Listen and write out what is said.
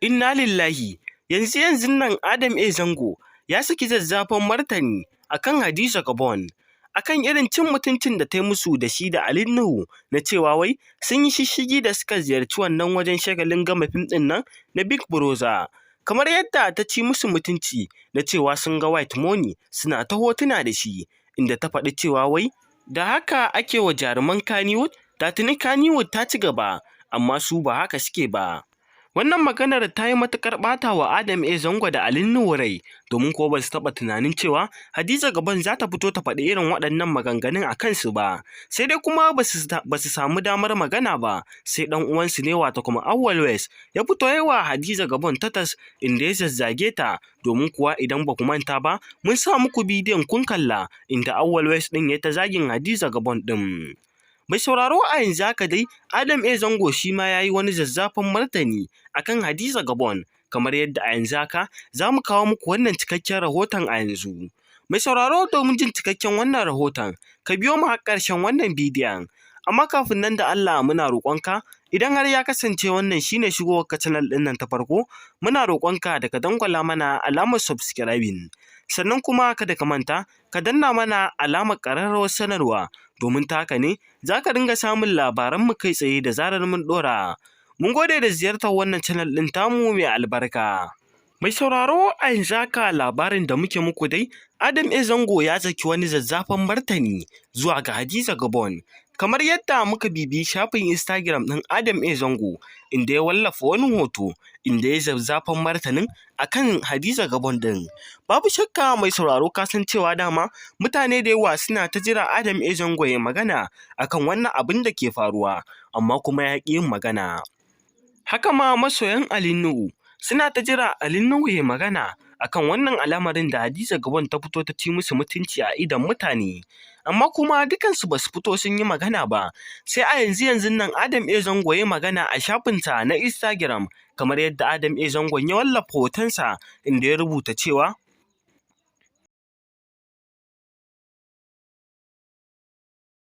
Inna lillahi, yanzu nan Adam A. Zango ya saki zazzafan martani akan Hadiza Gabon, akan irin cin mutuncin da ta yi musu da shi da Ali Nuhu na cewa wai sun yi shishshigi da suka ziyarci wannan wajen shagalin gama fim ɗin nan na Big Brother. Kamar yadda ta ci musu mutunci na cewa sun ga White Money suna ta hotuna da shi, inda ta faɗi cewa wai da haka ake wa jaruman Kannywood, da tuni Kannywood ta ci gaba, amma su ba haka suke ba. Wannan maganar ta yi matuƙar ɓata wa Adam A. Zango da Ali Nuhu rai, domin kuwa ba su taɓa tunanin cewa Hadiza Gabon za ta fito ta faɗi irin waɗannan maganganun a kansu ba. Sai dai kuma ba su samu damar magana ba, sai ɗan uwansu ne wato kuma Auwal West ya fito yi wa Hadiza Gabon tatas, inda ya zazzage ta, domin kuwa idan ba ku manta ba mun sa muku bidiyon kun kalla inda Auwal West ɗin ya ta zagin Hadiza Gabon ɗin. Mai sauraro a yanzu haka dai Adam A. Zango shi ma ya yi wani zazzafan martani akan Hadiza Gabon, kamar yadda a yanzu haka za mu kawo muku wannan cikakken rahoton a yanzu. Mai sauraro domin jin cikakken wannan rahoton ka biyo mu har ƙarshen wannan bidiyon. Amma kafin nan da Allah muna roƙonka, idan har ya kasance wannan shine shigowar ka channel ɗin nan ta farko, muna roƙonka da ka dangwala mana alamar subscribing. Sannan kuma kada ka manta ka danna mana alamar ƙararrawar sanarwa, domin ta haka ne za ka dinga samun labaranmu kai tsaye da zarar mun ɗora. Mun gode da ziyartar wannan channel ɗin tamu mai albarka. Mai sauraro a yanzu haka labarin da muke muku dai, Adam A. Zango ya saki wani zazzafan martani zuwa ga Hadiza Gabon. Kamar yadda muka bibiyi shafin Instagram ɗin Adam A. Zango, inda ya wallafa wani hoto inda ya zazzafan martanin akan Hadiza Gabon ɗin. Babu shakka mai sauraro ka san cewa dama mutane da yawa suna ta jira Adam A. Zango ya magana akan wannan abin da ke faruwa, amma kuma ya ƙi yin magana. Haka ma masoyan Ali Nuhu suna ta jira Ali Nuhu ya magana akan wannan al'amarin da Hadiza Gabon ta fito ta ci musu mutunci a idon mutane, amma kuma dukansu ba su fito sun yi magana ba. Sai a yanzu nan Adam A. Zango ya magana a shafinsa na Instagram, kamar yadda Adam A. Zango ya wallafa hotonsa inda ya rubuta cewa